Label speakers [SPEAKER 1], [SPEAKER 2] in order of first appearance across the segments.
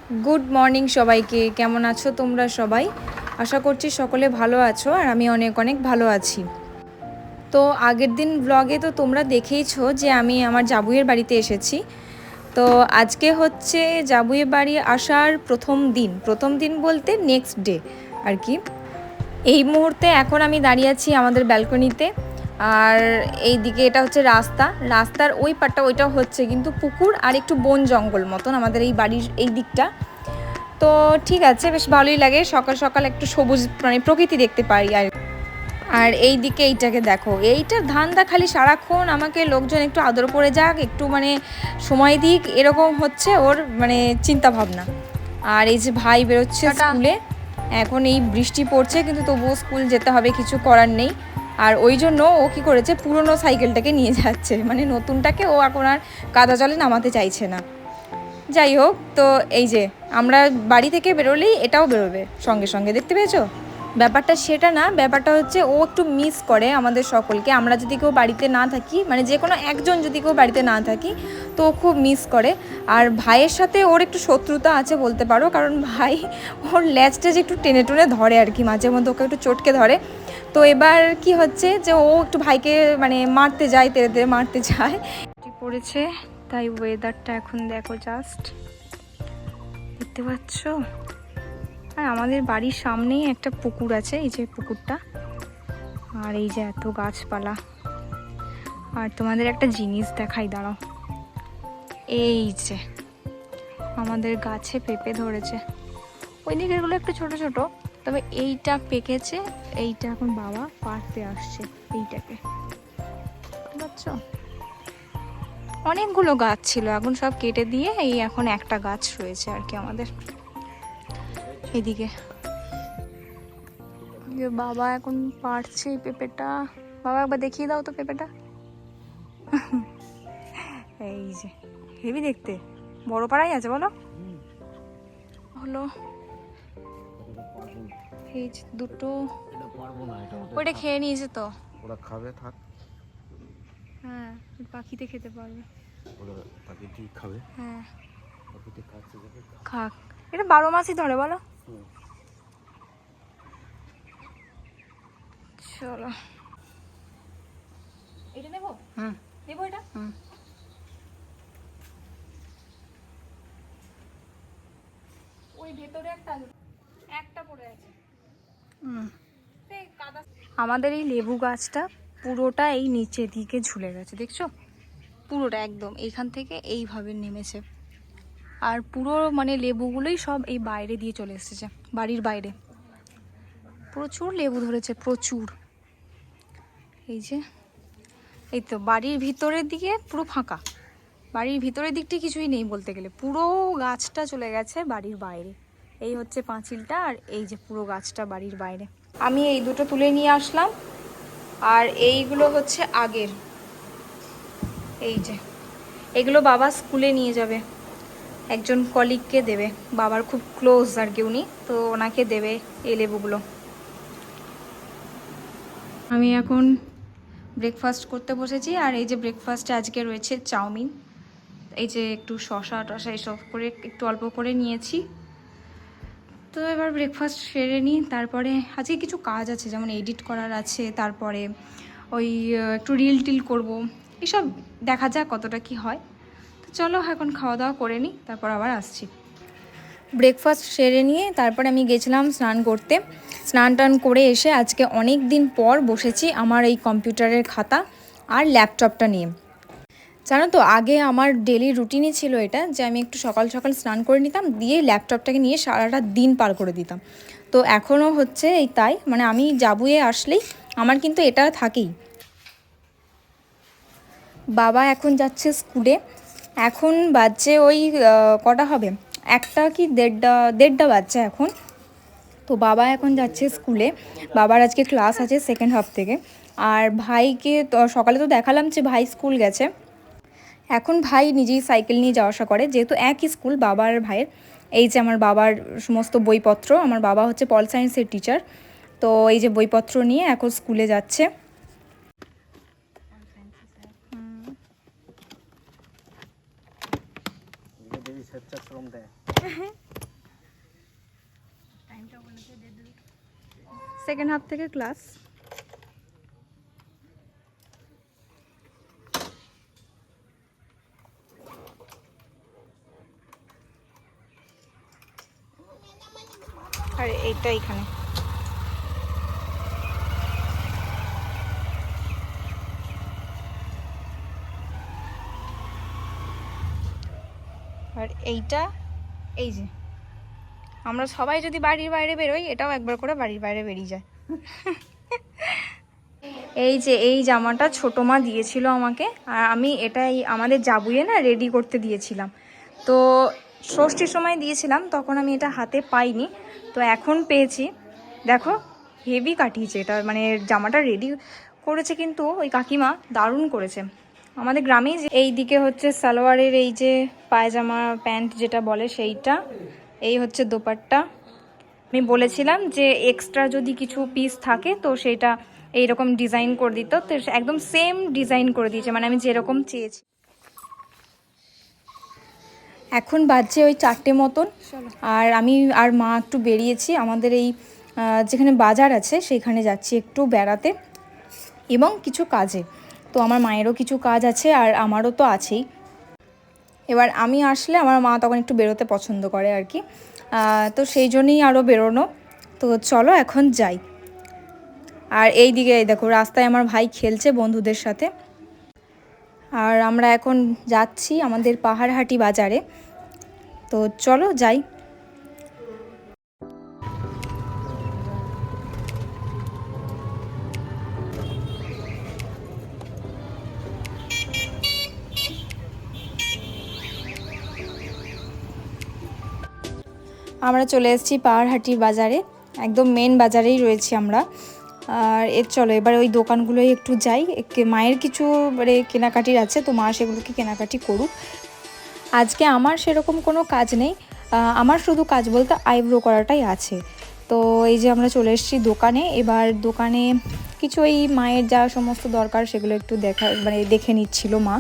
[SPEAKER 1] Good morning सबाइके केमन आछो तोमरा सबाई आशा करछि सकले भालो आछो और आमी अनेक अनेक भालो आछि। तो आगेर दिन ब्लगे तो तोमरा देखेइछो जे आमी आमार जाबुइयेर बाड़ीते एसेछि। तो आजके होच्छे जाबुइयेर बाड़ी आसार प्रथम दिन बोलते नेक्स्ट डे आर कि এই মুহূর্তে এখন আমি দাঁড়িয়ে আছি আমাদের ব্যালকনিতে। আর এই দিকে এটা হচ্ছে রাস্তার ওই পাটটা ওইটা হচ্ছে কিন্তু পুকুর আর একটু বন জঙ্গল মতন আমাদের এই বাড়ির এই দিকটা। তো ঠিক আছে, বেশ ভালোই লাগে সকাল সকাল একটু সবুজ মানে প্রকৃতি দেখতে পারি। আর এই দিকে এইটাকে দেখো, এইটার ধান্দা খালি সারাক্ষণ আমাকে লোকজন একটু আদর করে যাক, একটু মানে সময় দিক, এরকম হচ্ছে ওর মানে চিন্তা ভাবনা। আর এই যে ভাই বেরোচ্ছে স্কুলে, এখন এই বৃষ্টি পড়ছে কিন্তু তবুও স্কুল যেতে হবে, কিছু করার নেই। আর ওই জন্য ও কী করেছে, পুরনো সাইকেলটাকে নিয়ে যাচ্ছে, মানে নতুনটাকে ও এখন আর কাদা জলে নামাতে চাইছে না। যাই হোক, তো এই যে আমরা বাড়ি থেকে বেরোলেই এটাও বেরোবে সঙ্গে সঙ্গে, দেখতে পেয়েছো? ব্যাপারটা সেটা না, ব্যাপারটা হচ্ছে ও একটু মিস করে আমাদের সকলকে। আমরা যদি কেউ বাড়িতে না থাকি, মানে যে কোনো একজন যদি কেউ বাড়িতে না থাকি, তো ও খুব মিস করে। আর ভাইয়ের সাথে ওর একটু শত্রুতা আছে বলতে পারো, কারণ ভাই ওর ল্যাজটা যে একটু টেনে টুনে ধরে আর কি, মাঝে মধ্যে ওকে একটু চটকে ধরে। তো এবার কি হচ্ছে যে ও একটু ভাইকে মানে মারতে যায়, তেড়ে তেড়ে মারতে যায়। পড়েছে তাই ওয়েদারটা এখন দেখো, জাস্ট দেখতে পাচ্ছ। আর আমাদের বাড়ির সামনেই একটা পুকুর আছে, এই যে পুকুরটা, আর এই যে এত গাছপালা। আর তোমাদের একটা জিনিস দেখাই, দাঁড়াও। এই যে আমাদের গাছে পেঁপে ধরেছে, ওই দিকেরগুলো একটু ছোট ছোট, তবে এইটা পেকেছে। এইটা এখন বাবা পাড়তে আসছে, এইটাকে বুঝছো। অনেকগুলো গাছ ছিল, এখন সব কেটে দিয়ে এই এখন একটা গাছ রয়েছে আর কি আমাদের এদিকে। বাবা এখন পাড়ছে এই পেঁপেটা। বাবা একবার দেখিয়ে দাও তো পেঁপেটা। এই যে হেভি দেখতে, বড় পাড়াই আছে বলো। হলো এই দুটো, ওইটা খেয়ে নিয়েছে তো,
[SPEAKER 2] ওরা খাবে, থাক।
[SPEAKER 1] হ্যাঁ, পাখিতে খেতে পারবে,
[SPEAKER 2] ওরা পাখিটি খাবে।
[SPEAKER 1] হ্যাঁ
[SPEAKER 2] পাখিটি খাচ্ছে,
[SPEAKER 1] খাক। এটা 12 মাসই ধরে বলো। চলো এটা নেবো, নেবো এটা। ওই ভেতরে একটা পড়ে আছে। আমাদের এই লেবু গাছটা পুরোটা এই নিচের দিকে ঝুলে গেছে, দেখছো? পুরোটা একদম এইখান থেকে এইভাবে নেমেছে। আর পুরো মানে লেবুগুলোই সব এই বাইরে দিয়ে চলে এসেছে, বাড়ির বাইরে। প্রচুর লেবু ধরেছে, প্রচুর। এই যে এই তো বাড়ির ভিতরের দিকে পুরো ফাঁকা, বাড়ির ভিতরের দিকটা কিছুই নেই বলতে গেলে, পুরো গাছটা চলে গেছে বাড়ির বাইরে। এই হচ্ছে পাঁচিলটা, আর এই যে পুরো গাছটা বাড়ির বাইরে। আমি এই দুটো তুলে নিয়ে আসলাম, আর এইগুলো হচ্ছে আগের। এই যে এগুলো বাবা স্কুলে নিয়ে যাবে, একজন কলিগকে দেবে, বাবার খুব ক্লোজ আর কি উনি, তো ওনাকে দেবে এই লেবুগুলো। আমি এখন ব্রেকফাস্ট করতে বসেছি, আর এই যে ব্রেকফাস্টে আজকে রয়েছে চাউমিন, এই যে একটু শসা টসা এসব করে একটু অল্প করে নিয়েছি। তো এবার ব্রেকফাস্ট সেরে নিই, তারপরে আজকে কিছু কাজ আছে, যেমন এডিট করার আছে, তারপরে ওই একটু রিল টিল করবো, এসব দেখা যাক কতটা কি হয়। তো চলো এখন খাওয়া দাওয়া করে নিই, তারপর আবার আসছি। ব্রেকফাস্ট সেরে নিয়ে তারপরে আমি গেছিলাম স্নান করতে। স্নান টান করে এসে আজকে অনেক দিন পর বসেছি আমার এই কম্পিউটারের খাতা আর ল্যাপটপটা নিয়ে। জানো তো, আগে আমার ডেলি রুটিনই ছিল এটা, যে আমি একটু সকাল সকাল স্নান করে নিতাম, দিয়ে ল্যাপটপটাকে নিয়ে সারাটা দিন পার করে দিতাম। তো এখনও হচ্ছে এই তাই, মানে আমি জাবুয়ে আসলেই আমার কিন্তু এটা থাকেই। বাবা এখন যাচ্ছে স্কুলে, এখন বাজছে ওই কটা হবে, একটা কি দেড়টা বাজছে এখন। তো বাবা এখন যাচ্ছে স্কুলে, বাবার আজকে ক্লাস আছে সেকেন্ড হাফ থেকে। আর ভাইকে তো সকালে তো দেখালাম যে ভাই স্কুল গেছে, এখন ভাই নিজেই সাইকেল নিয়ে যাওয়া আসা করে, যেহেতু একই স্কুল বাবার ভাইয়ের। এই যে আমার বাবার সমস্ত বইপত্র, আমার বাবা হচ্ছে পল সায়েন্সের টিচার, তো এই যে বইপত্র নিয়ে এখন স্কুলে যাচ্ছে। সেকেন্ড হাফ থেকে ক্লাস। আর এইটা এখানে। আর এইটা এই যে আমরা সবাই যদি বাড়ির বাইরে বেরোই, এটাও একবার করে বাড়ির বাইরে বেরিয়ে যায়। এই যে এই জামাটা ছোটো মা দিয়েছিল আমাকে, আর আমি এটাই আমাদের জাবুয়ে না রেডি করতে দিয়েছিলাম। তো ষষ্ঠীর সময় দিয়েছিলাম, তখন আমি এটা হাতে পাইনি, তো এখন পেয়েছি। দেখো হেভি কাটিয়েছে এটা, মানে জামাটা রেডি করেছে কিন্তু ওই কাকিমা দারুণ করেছে। আমাদের গ্রামেই এই দিকে হচ্ছে সালোয়ারের এই যে পায়জামা প্যান্ট যেটা বলে সেইটা, এই হচ্ছে দোপাট্টা। আমি বলেছিলাম যে এক্সট্রা যদি কিছু পিস থাকে তো সেটা এইরকম ডিজাইন করে দিত, তো একদম সেম ডিজাইন করে দিয়েছে, মানে আমি যেরকম চেয়েছি। এখন বাজছে ওই 4টে মতন, আর আমি আর মা একটু বেরিয়েছি আমাদের এই যেখানে বাজার আছে সেখানে যাচ্ছি একটু বেড়াতে এবং কিছু কাজে। তো আমার মায়েরও কিছু কাজ আছে আর আমারও তো আছেই। এবার আমি আসলে আমার মা তখন একটু বেরোতে পছন্দ করে আর কি, তো সেই জন্যই আরও বেরোনো। তো চলো এখন যাই। আর এই দিকে দেখো রাস্তায় আমার ভাই খেলছে বন্ধুদের সাথে। আর আমরা এখন যাচ্ছি আমাদের পাহাড়হাটি বাজারে, তো চলো যাই। আমরা চলে এসেছি পাহাড়হাটির বাজারে, একদম মেন বাজারেই রয়েছি আমরা। আর চলো এবার ওই দোকানগুলোই একটু যাই, মায়ের কিছু মানে কেনাকাটির আছে, তো মা সেগুলোকে কেনাকাটি করুক। আজকে আমার সেরকম কোনো কাজ নেই, আমার শুধু কাজ বলতে আইব্রো করাটাই আছে। তো এই যে আমরা চলে এসেছি দোকানে, এবার দোকানে কিছু ওই মায়ের যা সমস্ত দরকার সেগুলো একটু দেখে নিচ্ছিল মা।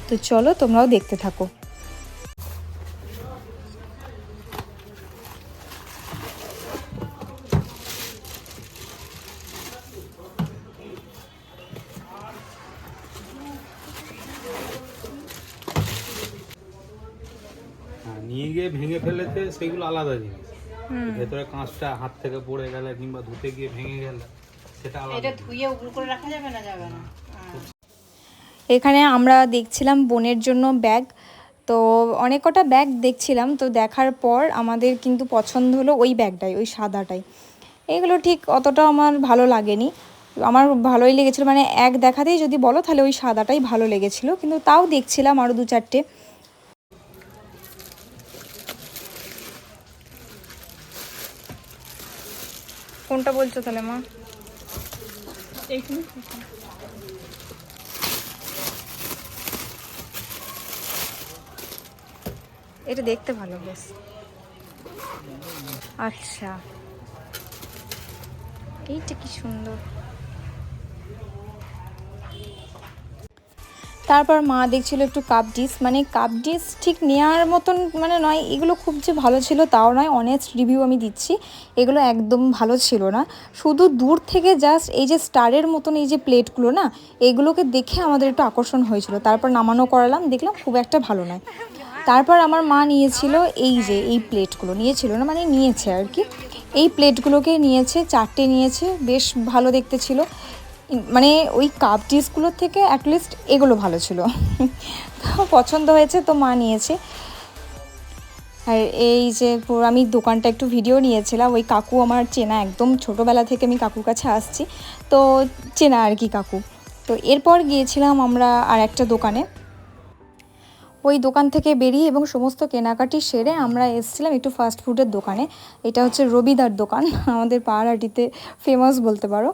[SPEAKER 1] তো চলো তোমরাও দেখতে থাকো।
[SPEAKER 3] নিয়ে গিয়ে ভেঙে ফেলেছে সেগুলো আলাদা জিনিস, ভেতরে কাঁচটা হাত থেকে পড়ে গেলে কিংবা ধুতে গিয়ে ভেঙে গেলে সেটা আলাদা। এটা ধুয়ে উপর করে রাখা যাবে না? যাবে না।
[SPEAKER 1] এখানে আমরা দেখছিলাম বোনের জন্য ব্যাগ, তো অনেক কটা ব্যাগ দেখছিলাম, তো দেখার পর আমাদের কিন্তু পছন্দ হলো ওই ব্যাগটাই, ওই সাদাটাই। এগুলো ঠিক অতটা আমার ভালো লাগেনি, আমার ভালোই লেগেছিলো, মানে এক দেখাতেই যদি বলো তাহলে ওই সাদাটাই ভালো লেগেছিলো, কিন্তু তাও দেখছিলাম আরও 2-4টে। কোনটা বলছো তাহলে মা? এটা দেখতে ভালো বেশ। আচ্ছা এইটা কি সুন্দর। তারপর মা দেখছিল একটু কাপ ডিশ, মানে কাপ ডিশ ঠিক নেওয়ার মতন মানে নয়, এগুলো খুব যে ভালো ছিল তাও নয়, অনেস্ট রিভিউ আমি দিচ্ছি, এগুলো একদম ভালো ছিল না। শুধু দূর থেকে জাস্ট এই যে স্টারের মতন এই যে প্লেটগুলো না, এগুলোকে দেখে আমাদের একটু আকর্ষণ হয়েছিল, তারপর নামানো করালাম, দেখলাম খুব একটা ভালো নয়। তারপর আমার মা নিয়েছিল এই যে এই প্লেটগুলো, নিয়েছিল না মানে নিয়েছে আর কি, এই প্লেটগুলোকে নিয়েছে, 4টে নিয়েছে, বেশ ভালো দেখতে ছিল, মানে ওই কাপ ডিশগুলোর থেকে অ্যাটলিস্ট এগুলো ভালো ছিল। তো পছন্দ হয়েছে তো মা নিয়েছে। আর এই যে পুরো আমি দোকানটা একটু ভিডিও নিয়েছিলাম, ওই কাকু আমার চেনা, একদম ছোটোবেলা থেকে আমি কাকুর কাছে আসছি, তো চেনা আর কি কাকু। তো এরপর গিয়েছিলাম আমরা আর একটা দোকানে, ওই দোকান থেকে বেরিয়ে এবং সমস্ত কেনাকাটি সেরে আমরা এসেছিলাম একটু ফাস্ট ফুডের দোকানে। এটা হচ্ছে রবিদার দোকান, আমাদের পাহাড়হাটিতে ফেমাস বলতে পারো।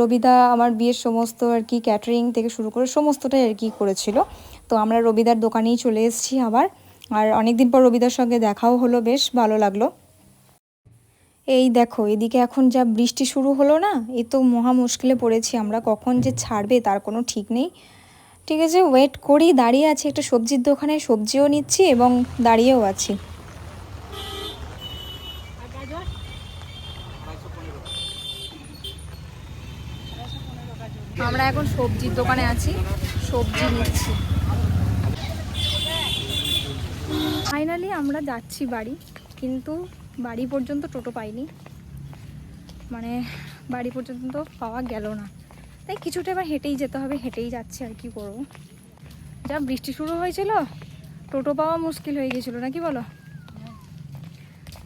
[SPEAKER 1] রবিদা আমার বিয়ের সমস্ত আর কি ক্যাটারিং থেকে শুরু করে সমস্তটাই আর কি করেছিল। তো আমরা রবিদার দোকানেই চলে এসেছি আবার, আর অনেক দিন পর রবিদার সঙ্গে দেখাও হলো, বেশ ভালো লাগলো। এই দেখো এদিকে এখন যা বৃষ্টি শুরু হলো না, এ তো মহা মুশকিলে পড়েছি আমরা, কখন যে ছাড়বে তার কোনো ঠিক নেই। ঠিক আছে ওয়েট করি, দাঁড়িয়ে আছি একটা সবজির দোকানে, সবজিও নিচ্ছি এবং দাঁড়িয়েও আছি। আমরা এখন সবজির দোকানে আছি, সবজি নিচ্ছি। ফাইনালি আমরা যাচ্ছি বাড়ি, কিন্তু বাড়ি পর্যন্ত টোটো পাইনি, মানে বাড়ি পর্যন্ত পাওয়া গেল না, তাই কিছুটা এবার হেঁটেই যেতে হবে। হেঁটেই যাচ্ছি, আর কি করবো। যা বৃষ্টি শুরু হয়েছিল, টোটো পাওয়া মুশকিল হয়ে গেছিলো, নাকি বলো?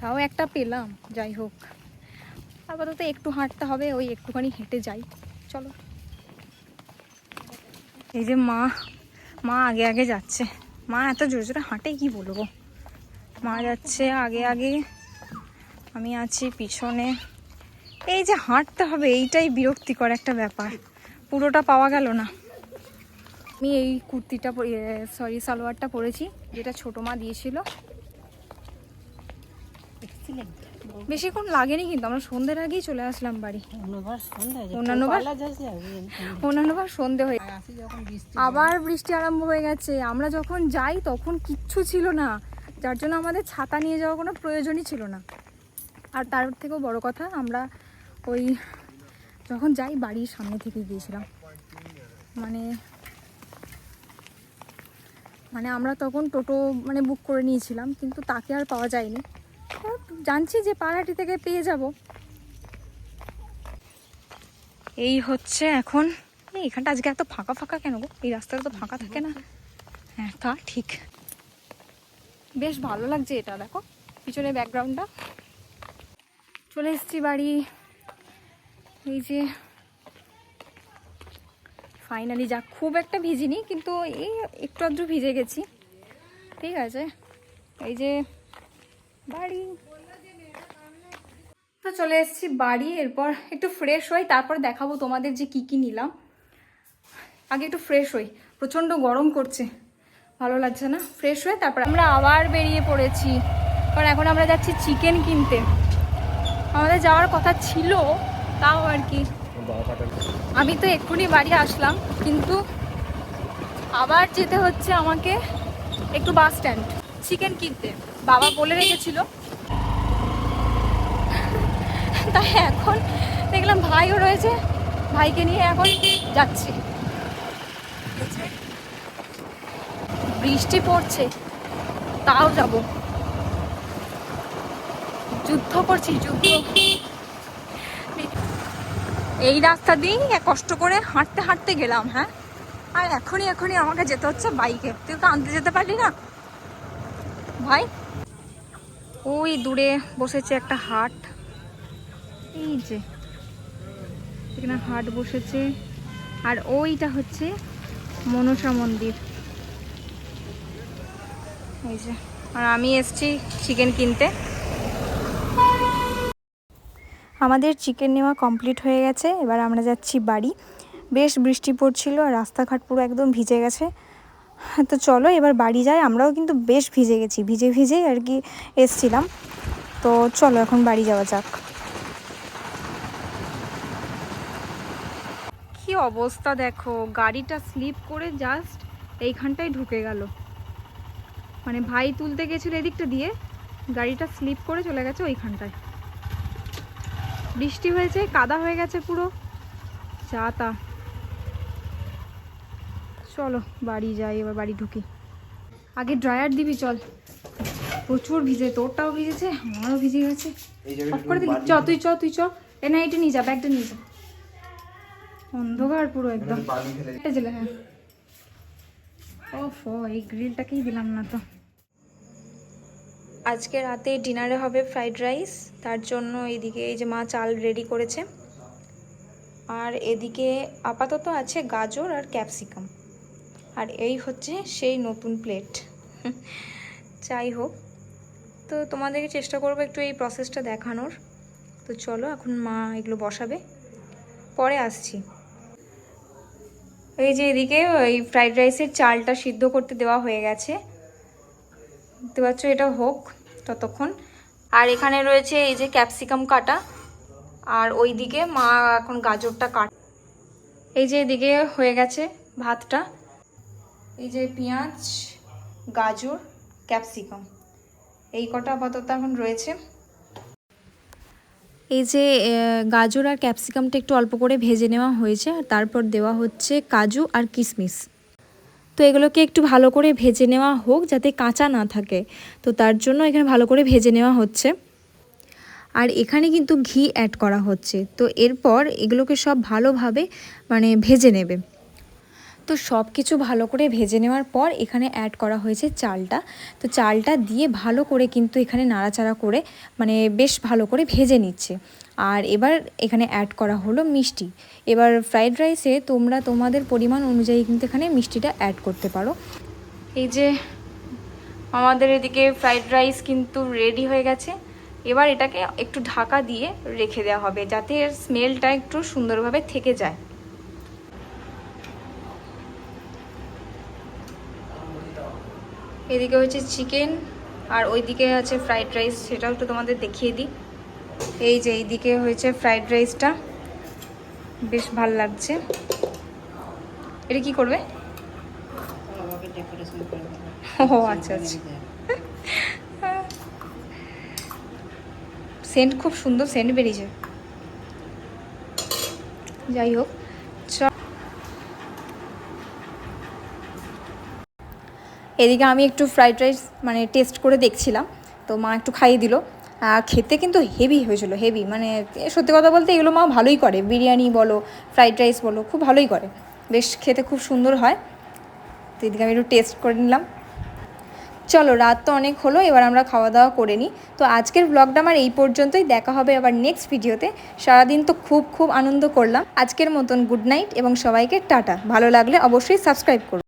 [SPEAKER 1] তাও একটা পেলাম, যাই হোক। আপাতত একটু হাঁটতে হবে, ওই একটুখানি হেঁটে যাই, চলো। এই যে মা আগে আগে যাচ্ছে। মা এত জোরে জোরে হাঁটে, কি বলবো। মা যাচ্ছে আগে আগে, আমি আছি পিছনে। এই যে হাঁটতে হবে, এইটাই বিরক্তিকর একটা ব্যাপার, পুরোটা পাওয়া গেল না। আমি এই কুর্তিটা সালোয়ারটা পরেছি, যেটা ছোটো মা দিয়েছিল। বেশিক্ষণ লাগেনি, কিন্তু আমরা সন্ধ্যের আগেই চলে আসলাম বাড়ি। অন্যান্যবার সন্ধে হয়ে আবার বৃষ্টি আরম্ভ হয়ে গেছে। আমরা যখন যাই তখন কিচ্ছু ছিল না, যার জন্য আমাদের ছাতা নিয়ে যাওয়ার কোনো প্রয়োজনই ছিল না। আর তার থেকেও বড় কথা, আমরা ওই যখন যাই বাড়ির সামনে থেকে গিয়েছিলাম, মানে আমরা তখন টোটো বুক করে নিয়েছিলাম, কিন্তু তাকে আর পাওয়া যায়নি। জানছি যে পাড়াহাটি থেকে পেয়ে যাব। এই হচ্ছে এখন, এখানটা আজকে এত ফাঁকা ফাঁকা কেন গো? এই রাস্তাটা তো ফাঁকা থাকে না। হ্যাঁ, তা ঠিক। বেশ ভালো লাগছে এটা, দেখো পিছনে ব্যাকগ্রাউন্ডটা। চলে এসেছি বাড়ি। এই যে ফাইনালি, যা খুব একটা ভিজিনি, কিন্তু এই একটু আধটু ভিজে গেছি। ঠিক আছে, এই যে বাড়ি। তো চলে এসেছি বাড়ি। এরপর একটু ফ্রেশ হই, তারপর দেখাবো তোমাদের যে কি নিলাম। আগে একটু ফ্রেশ হই, প্রচণ্ড গরম করছে, ভালো লাগছে না। ফ্রেশ হয়ে তারপর আমরা আবার বেরিয়ে পড়েছি, কারণ এখন আমরা যাচ্ছি চিকেন কিনতে। আমাদের যাওয়ার কথা ছিল, তাও আর কি। আমি তো এক্ষুনি বাড়ি আসলাম, কিন্তু আবার যেতে হচ্ছে আমাকে একটু বাস স্ট্যান্ড চিকেন কিনতে। বাবা বলে রেখেছিল, তাই এখন দেখলাম ভাইও রয়েছে, ভাইকে নিয়ে এখন যাচ্ছি। বৃষ্টি পড়ছে, তাও যাব। যুদ্ধ করছি, যুদ্ধ। এই রাস্তা দিয়েই কষ্ট করে হাঁটতে হাঁটতে গেলাম। হ্যাঁ, আর এখনই আমাকে যেতে হচ্ছে বাইকে। তুই তো আনতে যেতে পারলি না ভাই। ওই দূরে বসেছে একটা হাট, এই যে এখানে হাট বসেছে। আর ওইটা হচ্ছে মনসা মন্দির, এই যে। আর আমি এসছি চিকেন কিনতে। আমাদের চিকেন নেওয়া কমপ্লিট হয়ে গেছে, এবার আমরা যাচ্ছি বাড়ি। বেশ বৃষ্টি পড়ছিল আর রাস্তাঘাট পুরো একদম ভিজে গেছে। তো চলো এবার বাড়ি যাই। আমরাও কিন্তু বেশ ভিজে গেছি, ভিজেই আর কি এসছিলাম। তো চলো এখন বাড়ি যাওয়া যাক। কি অবস্থা দেখো, গাড়িটা স্লিপ করে জাস্ট এইখানটায় ঢুকে গেল। মানে ভাই তুলতে গেছিল এদিকটা দিয়ে, গাড়িটা স্লিপ করে চলে গেছে ওইখানটায়। বৃষ্টি হয়েছে, কাদা হয়ে গেছে পুরো, যা তা। চলো বাড়ি যাই, এবার বাড়ি ঢুকি। আগে ড্রায়ার দিবি, চল। প্রচুর ভিজে, তোরটাও ভিজেছে, আমারও ভিজে গেছে। অফ করে দিলি? তুই চ। না, এটা নিয়ে যা, ব্যাগটা নিয়ে যা। অন্ধকার পুরো একদম। হ্যাঁ, এই গ্রিলটাকেই দিলাম না তো। আজকে রাতে ডিনারে হবে ফ্রাইড রাইস, তার জন্য এইদিকে এই যে মা চাল রেডি করেছে। আর এদিকে আপাতত আছে গাজর আর ক্যাপসিকাম। আর এই হচ্ছে সেই নতুন প্লেট। যাই হোক, তো তোমাদেরকে চেষ্টা করবো একটু এই প্রসেসটা দেখানোর। তো চলো, এখন মা এগুলো বসাবে, পরে আসছি। এই যে এদিকে ওই ফ্রাইড রাইসের চালটা সিদ্ধ করতে দেওয়া হয়ে গেছে, দেখতে পাচ্ছ। এটা হোক ততক্ষণ। আর এখানে রয়েছে এই যে ক্যাপসিকাম কাটা, আর ওই দিকে মা এখন গাজরটা কাট। এই যে এদিকে হয়ে গেছে ভাতটা। এই যে পেঁয়াজ, গাজর, ক্যাপসিকাম, এই কটা আপাতত এখন রয়েছে। এই যে গাজর আর ক্যাপসিকামটা একটু অল্প করে ভেজে নেওয়া হয়েছে, আর তারপর দেওয়া হচ্ছে কাজু আর কিশমিশ। তো এগুলোকে একটু ভালো করে ভেজে নেওয়া হোক যাতে কাঁচা না থাকে, তো তার জন্য এখানে ভালো করে ভেজে নেওয়া হচ্ছে। আর এখানে কিন্তু ঘি অ্যাড করা হচ্ছে। তো এরপর এগুলোকে সব ভালোভাবে মানে ভেজে নেবে। তো সব কিছু ভালো করে ভেজে নেওয়ার পর এখানে অ্যাড করা হয়েছে চালটা। তো চালটা দিয়ে ভালো করে কিন্তু এখানে নাড়াচাড়া করে মানে বেশ ভালো করে ভেজে নিচ্ছে। আর এবার এখানে অ্যাড করা হলো মিষ্টি। এবার ফ্রাইড রাইসে তোমরা তোমাদের পরিমাণ অনুযায়ী কিন্তু এখানে মিষ্টিটা অ্যাড করতে পারো। এই যে আমাদের এদিকে ফ্রাইড রাইস কিন্তু রেডি হয়ে গেছে। এবার এটাকে একটু ঢাকা দিয়ে রেখে দেওয়া হবে যাতে এর স্মেলটা একটু সুন্দরভাবে থেকে যায়। এদিকে হচ্ছে চিকেন আর ওইদিকে আছে ফ্রাইড রাইস, সেটাও একটু তোমাদের দেখিয়ে দিই। এই যে এইদিকে হয়েছে ফ্রাইড রাইসটা, বেশ ভাল লাগছে। এটা কি করবে? ও আচ্ছা আচ্ছা, সেন্ট খুব সুন্দর সেন্ট বেরিয়েছে। যাই হোক, এদিকে আমি একটু ফ্রাইড রাইস মানে টেস্ট করে দেখছিলাম, তো মা একটু খাইয়ে দিল। খেতে কিন্তু হেভি হয়েছিল, হেভি মানে সত্যি কথা বলতে এগুলো মা ভালোই করে, বিরিয়ানি বলো ফ্রাইড রাইস বলো খুব ভালোই করে, বেশ খেতে খুব সুন্দর হয়। তো এদিকে আমি একটু টেস্ট করে নিলাম। চলো, রাত তো অনেক হলো, এবার আমরা খাওয়া দাওয়া করে নিই। তো আজকের ব্লগটা আমার এই পর্যন্তই, দেখা হবে আবার নেক্সট ভিডিওতে। সারাদিন তো খুব আনন্দ করলাম। আজকের মতন গুড নাইট এবং সবাইকে টাটা। ভালো লাগলে অবশ্যই সাবস্ক্রাইব করুন।